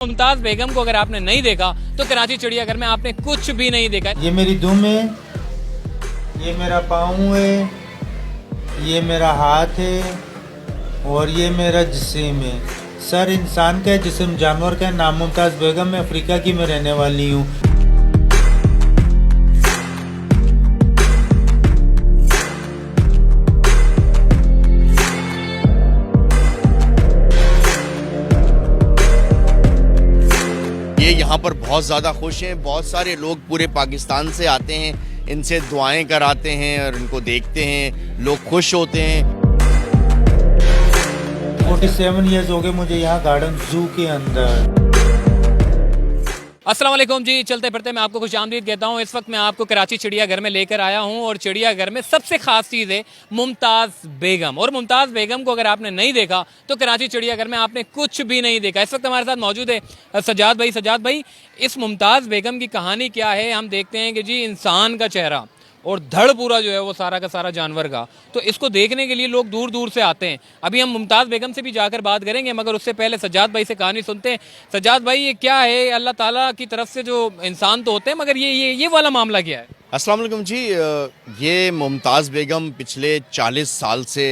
मुमताज बेगम को अगर आपने नहीं देखा तो कराची चिड़ियाघर में आपने कुछ भी नहीं देखा। ये मेरी दुम है, ये मेरा पाँव है, ये मेरा हाथ है और ये मेरा जिस्म है। सर इंसान का है, जिस्म जानवर का है। नाम मुमताज बेगम, मैं अफ्रीका की मैं रहने वाली हूँ। ये यहाँ पर बहुत ज़्यादा खुश हैं। बहुत सारे लोग पूरे पाकिस्तान से आते हैं, इनसे दुआएं कराते हैं और इनको देखते हैं, लोग खुश होते हैं। 47 ईयर्स हो गए मुझे यहाँ गार्डन जू के अंदर। अस्सलाम वालेकुम जी, चलते फिरते मैं आपको खुशामदीद कहता हूँ। इस वक्त मैं आपको कराची चिड़ियाघर में लेकर आया हूँ और चिड़ियाघर में सबसे खास चीज़ है मुमताज़ बेगम। और मुमताज़ बेगम को अगर आपने नहीं देखा तो कराची चिड़ियाघर में आपने कुछ भी नहीं देखा। इस वक्त हमारे साथ मौजूद है सज्जाद भाई। सज्जाद भाई, इस मुमताज़ बेगम की कहानी क्या है? हम देखते हैं कि जी इंसान का चेहरा और धड़ पूरा जो है वो सारा का सारा जानवर का, तो इसको देखने के लिए लोग दूर दूर से आते हैं। अभी हम मुमताज़ बेगम से भी जाकर बात करेंगे, मगर उससे पहले सज्जाद भाई से कहानी सुनते हैं। सज्जाद भाई, ये क्या है? अल्लाह ताला की तरफ से जो इंसान तो होते हैं, मगर ये वाला मामला क्या है? अस्सलाम वालेकुम जी। ये मुमताज़ बेगम पिछले 40 साल से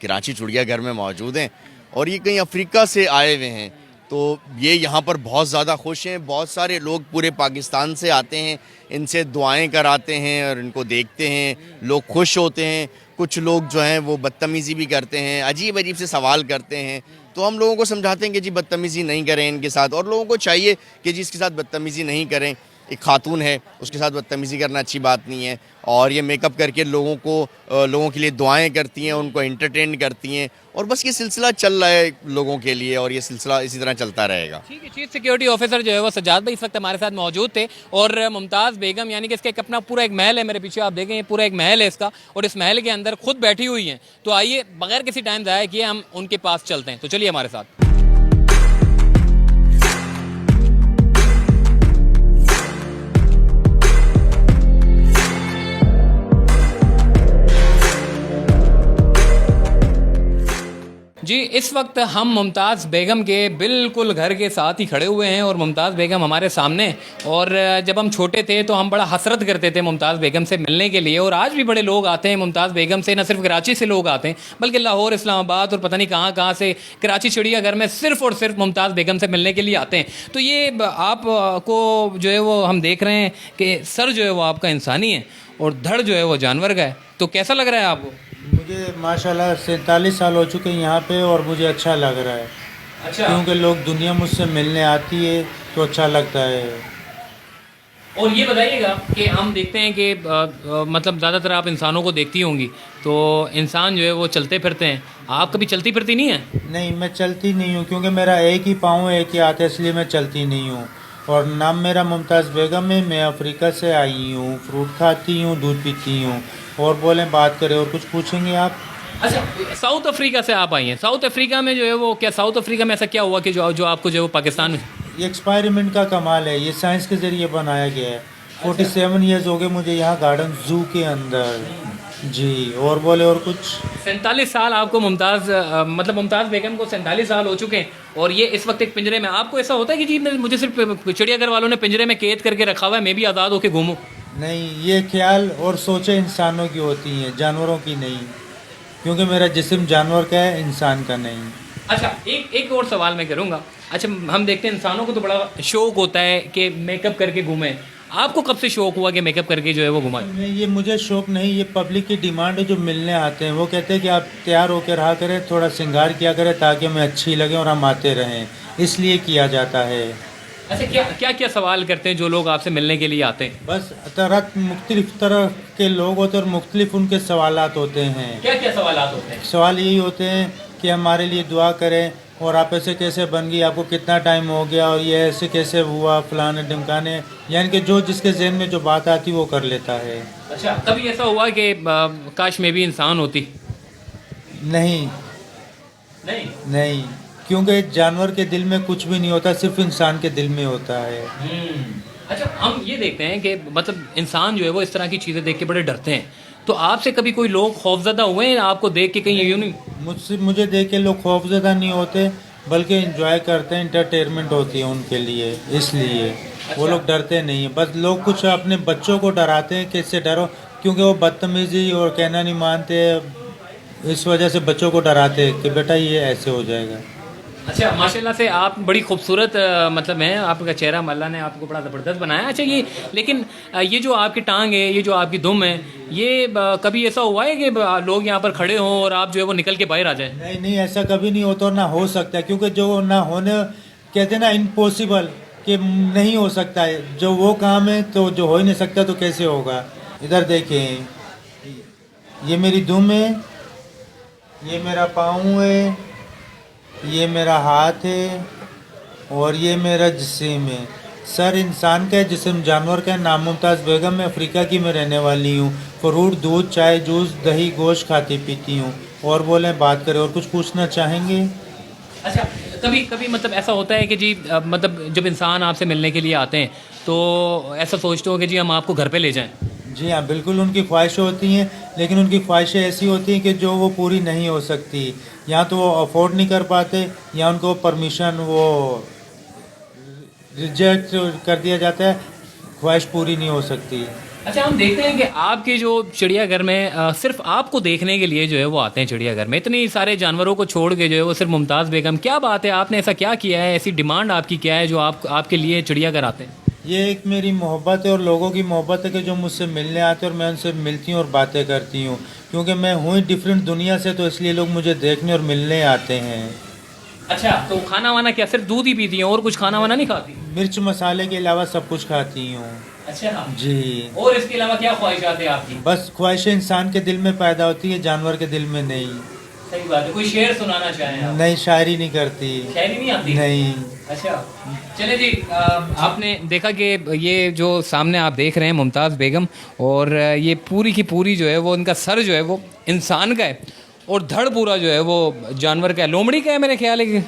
कराची चिड़ियाघर में मौजूद हैं और ये कहीं अफ्रीका से आए हुए हैं। तो ये यहाँ पर बहुत ज़्यादा खुश हैं। बहुत सारे लोग पूरे पाकिस्तान से आते हैं, इनसे दुआएं कराते हैं और इनको देखते हैं, लोग खुश होते हैं। कुछ लोग जो हैं वो बदतमीज़ी भी करते हैं, अजीब अजीब से सवाल करते हैं। तो हम लोगों को समझाते हैं कि जी बदतमीज़ी नहीं करें इनके साथ, और लोगों को चाहिए कि जी इसके साथ बदतमीज़ी नहीं करें। एक खातून है, उसके साथ बदतमीज़ी करना अच्छी बात नहीं है। और ये मेकअप करके लोगों के लिए दुआएं करती हैं, उनको एंटरटेन करती हैं, और बस ये सिलसिला चल रहा है लोगों के लिए और ये सिलसिला इसी तरह चलता रहेगा। ठीक है। चीफ सिक्योरिटी ऑफिसर जो है वो सज्जाद भाई इस वक्त हमारे साथ मौजूद थे। और मुमताज़ बेगम यानी कि इसका एक अपना पूरा एक महल है, मेरे पीछे आप देखें, ये पूरा एक महल है इसका, और इस महल के अंदर खुद बैठी हुई हैं। तो आइए बगैर किसी टाइम ज़ाया किए हम उनके पास चलते हैं। तो चलिए हमारे साथ। जी, इस वक्त हम मुमताज़ बेगम के बिल्कुल घर के साथ ही खड़े हुए हैं और मुमताज़ बेगम हमारे सामने। और जब हम छोटे थे तो हम बड़ा हसरत करते थे मुमताज़ बेगम से मिलने के लिए, और आज भी बड़े लोग आते हैं मुमताज़ बेगम से। न सिर्फ कराची से लोग आते हैं बल्कि लाहौर, इस्लामाबाद और पता नहीं कहाँ कहाँ से कराची चिड़ियाघर में सिर्फ और सिर्फ मुमताज़ बेगम से मिलने के लिए आते हैं। तो ये आपको जो है वो हम देख रहे हैं कि सर जो है वो आपका इंसानी है और धड़ जो है वो जानवर का है। तो कैसा लग रहा है आपको? मुझे माशाल्लाह 47 साल हो चुके हैं यहाँ पे और मुझे अच्छा लग रहा है। अच्छा। क्योंकि लोग दुनिया मुझसे मिलने आती है तो अच्छा लगता है। और ये बताइएगा कि हम देखते हैं कि मतलब ज़्यादातर आप इंसानों को देखती होंगी, तो इंसान जो है वो चलते फिरते हैं। आप कभी चलती फिरती नहीं है? नहीं, मैं चलती नहीं हूँ क्योंकि मेरा एक ही पाँव है, एक ही हाथ है, इसलिए मैं चलती नहीं हूँ। और नाम मेरा मुमताज़ बेगम है, मैं अफ्रीका से आई हूँ। फ्रूट खाती हूँ, दूध पीती हूँ। और बोलें, बात करें, और कुछ पूछेंगे आप? अच्छा, साउथ अफ्रीका से आप आई हैं। साउथ अफ्रीका में जो है वो क्या, साउथ अफ्रीका में ऐसा क्या हुआ कि जो आपको जो है वो पाकिस्तान में? ये एक्सपेरिमेंट का कमाल है, ये साइंस के ज़रिए बनाया गया है। 47 ईयर्स हो गए मुझे यहाँ गार्डन जू के अंदर। जी, और बोले, और कुछ? 47 साल आपको मतलब मुमताज़ बेगम को 47 साल हो चुके हैं और ये इस वक्त एक पिंजरे में। आपको ऐसा होता है कि जी मुझे सिर्फ चिड़ियाघर वालों ने पिंजरे में कैद करके रखा हुआ है, मैं भी आज़ाद होकर घूमूं? नहीं, ये ख्याल और सोचें इंसानों की होती हैं, जानवरों की नहीं। क्योंकि मेरा जिस्म जानवर का है, इंसान का नहीं। अच्छा, एक और सवाल मैं करूँगा। अच्छा, हम देखते हैं इंसानों को तो बड़ा शौक होता है कि मेकअप करके घूमें। आपको कब से शौक हुआ कि मेकअप करके जो है वो घुमाएं? ये मुझे शौक नहीं, ये पब्लिक की डिमांड है। जो मिलने आते हैं वो कहते हैं कि आप तैयार होकर रहा करें, थोड़ा श्रृंगार किया करें ताकि हमें अच्छी लगे और हम आते रहें, इसलिए किया जाता है। अच्छा, क्या क्या सवाल करते हैं जो लोग आपसे मिलने के लिए आते हैं? बस मुख्तलिफ तरह के लोग होते हैं और मुख्तलिफ उनके सवालात होते हैं। क्या क्या सवालात होते हैं? सवाल यही होते हैं कि हमारे लिए दुआ करें, और आप ऐसे कैसे बन गई, आपको कितना टाइम हो गया, और ये ऐसे कैसे हुआ, फलाने ढिमकाने, यानी कि जो जिसके जहन में जो बात आती वो कर लेता है। अच्छा, कभी ऐसा हुआ कि काश मैं भी इंसान होती? नहीं नहीं। नहीं, क्योंकि जानवर के दिल में कुछ भी नहीं होता, सिर्फ इंसान के दिल में होता है। अच्छा, हम ये देखते हैं कि मतलब इंसान जो है वो इस तरह की चीज़ें देख के बड़े डरते हैं। तो आपसे कभी कोई लोग खौफजदा हुए हैं आपको देख के? कहीं यूँ नहीं? मुझे देख के लोग खौफजदा नहीं होते, बल्कि एंजॉय करते हैं, इंटरटेनमेंट होती है उनके लिए, इसलिए वो लोग डरते नहीं हैं। बस लोग कुछ अपने बच्चों को डराते हैं कि इससे डरो, क्योंकि वो बदतमीजी और कहना नहीं मानते, इस वजह से बच्चों को डराते हैं कि बेटा ये ऐसे हो जाएगा। अच्छा, माशाल्लाह से आप बड़ी खूबसूरत मतलब हैं, आपका चेहरा अल्लाह ने आपको बड़ा ज़बरदस्त बनाया। अच्छा ये लेकिन ये जो आपकी टांग है, ये जो आपकी दुम है, ये कभी ऐसा हुआ है कि लोग यहाँ पर खड़े हों और आप जो है वो निकल के बाहर आ जाए? नहीं नहीं, ऐसा कभी नहीं होता और ना हो सकता है, क्योंकि जो ना होने कहते हैं ना इम्पॉसिबल, कि नहीं हो सकता है। जो वो काम है तो जो हो ही नहीं सकता तो कैसे होगा। इधर देखें, ये मेरी दुम है, ये मेरा पाँव है, ये मेरा हाथ है और ये मेरा जिस्म है। सर इंसान का है, जिस्म जानवर का है। नाम मुमताज़ बेगम, मैं अफ्रीका की में रहने वाली हूँ। फ्रूट, दूध, चाय, जूस, दही, गोश्त खाती पीती हूँ। और बोलें, बात करें, और कुछ पूछना चाहेंगे? अच्छा, कभी कभी मतलब ऐसा होता है कि जी मतलब जब इंसान आपसे मिलने के लिए आते हैं तो ऐसा सोचते हो कि जी हम आपको घर पे ले जाएं? जी हाँ, बिल्कुल उनकी ख्वाहिशें होती हैं, लेकिन उनकी ख्वाहिशें ऐसी होती हैं कि जो वो पूरी नहीं हो सकती। या तो वो अफोर्ड नहीं कर पाते, या उनको परमिशन वो रिजेक्ट कर दिया जाता है, ख्वाहिश पूरी नहीं हो सकती। अच्छा, हम देखते हैं कि आपके जो चिड़ियाघर में सिर्फ आपको देखने के लिए जो है वो आते हैं चिड़ियाघर में, इतनी सारे जानवरों को छोड़ के जो है वो सिर्फ मुमताज़ बेगम। क्या बात है, आपने ऐसा क्या किया है, ऐसी डिमांड आपकी क्या है जो आपके लिए चिड़ियाघर आते हैं? ये एक मेरी मोहब्बत है और लोगों की मोहब्बत है कि जो मुझसे मिलने आते हैं और मैं उनसे मिलती हूँ और बातें करती हूँ, क्योंकि मैं हूँ ही डिफरेंट दुनिया से, तो इसलिए लोग मुझे देखने और मिलने आते हैं। अच्छा, तो खाना वाना क्या सिर्फ दूध ही पीती हैं और कुछ खाना वाना नहीं खाती? मिर्च मसाले के अलावा सब कुछ खाती हूँ। अच्छा जी, और इसके अलावा क्या ख्वाहिशात है आपकी? बस ख्वाहिशें इंसान के दिल में पैदा होती है, जानवर के दिल में नहीं। सही बात है। कोई शेर सुनाना चाहें आप? नहीं, शायरी नहीं करती। शायरी नहीं आती? नहीं। अच्छा, चले जी, आपने देखा कि ये जो सामने आप देख रहे हैं मुमताज़ बेगम, और ये पूरी की पूरी जो है वो इनका सर जो है वो इंसान का है और धड़ पूरा जो है वो जानवर का है, लोमड़ी का है मेरे ख्याल है कि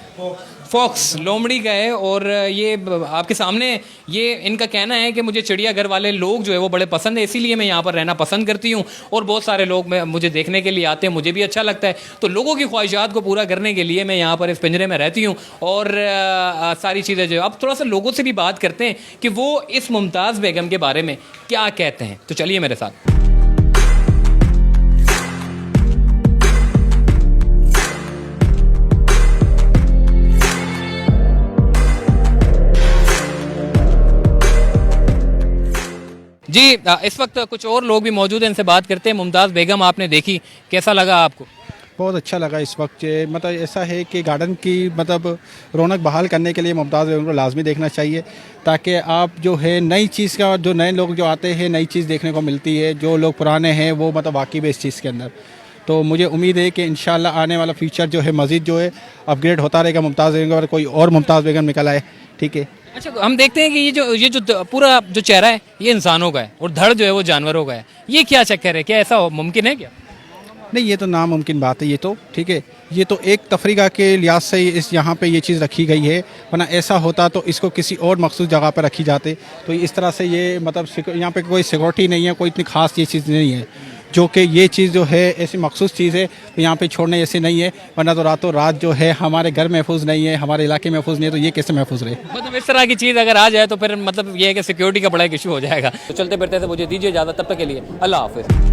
फॉक्स लोमड़ी का है। और ये आपके सामने ये इनका कहना है कि मुझे चिड़ियाघर वाले लोग जो है वो बड़े पसंद है, इसीलिए मैं यहाँ पर रहना पसंद करती हूँ और बहुत सारे लोग मुझे देखने के लिए आते हैं, मुझे भी अच्छा लगता है। तो लोगों की ख्वाहिशात को पूरा करने के लिए मैं यहाँ पर इस पिंजरे में रहती हूँ और सारी चीज़ें जो है। अब थोड़ा सा लोगों से भी बात करते हैं कि वो इस मुमताज़ बेगम के बारे में क्या कहते हैं, तो चलिए मेरे साथ। जी, इस वक्त कुछ और लोग भी मौजूद हैं, इनसे बात करते हैं। मुमताज़ बेगम आपने देखी, कैसा लगा आपको? बहुत अच्छा लगा। इस वक्त मतलब ऐसा है कि गार्डन की मतलब रौनक बहाल करने के लिए मुमताज़ बेगम को लाजमी देखना चाहिए, ताकि आप जो है नई चीज़ का, जो नए लोग जो आते हैं नई चीज़ देखने को मिलती है, जो लोग पुराने हैं वो मतलब वाकिफ़ है इस चीज़ के अंदर। तो मुझे उम्मीद है कि इंशाल्लाह आने वाला फ्यूचर जो है मज़ीद जो है अपग्रेड होता रहेगा, मुमताज़ बेगम और कोई और मुमताज़ बेगम निकल आए। ठीक है। अच्छा, हम देखते हैं कि ये जो पूरा जो चेहरा है ये इंसानों का है और धड़ जो है वो जानवरों का है, ये क्या चक्कर है, क्या ऐसा मुमकिन है क्या? नहीं, ये तो नामुमकिन बात है। ये तो ठीक है, ये तो एक तफरीका के लिहाज से इस यहाँ पे ये चीज़ रखी गई है, वरना ऐसा होता तो इसको किसी और मखसूस जगह पर रखी जाते। तो इस तरह से ये मतलब यहाँ पे कोई सिक्योरिटी नहीं है, कोई इतनी ख़ास ये चीज़ नहीं है, जो कि ये चीज़ जो है ऐसी मखसूस चीज़ है तो यहाँ पे छोड़ने ऐसे नहीं है, वरना तो रातों रात जो है हमारे घर महफूज नहीं है, हमारे इलाके महफूज नहीं है, तो ये कैसे महफूज रहे? मतलब इस तरह की चीज़ अगर आ जाए तो फिर मतलब ये है कि सिक्योरिटी का बड़ा एक इशू हो जाएगा। तो चलते फिरते से मुझे दीजिए इजाज़त, तब तक के लिए अल्लाह हाफिज़।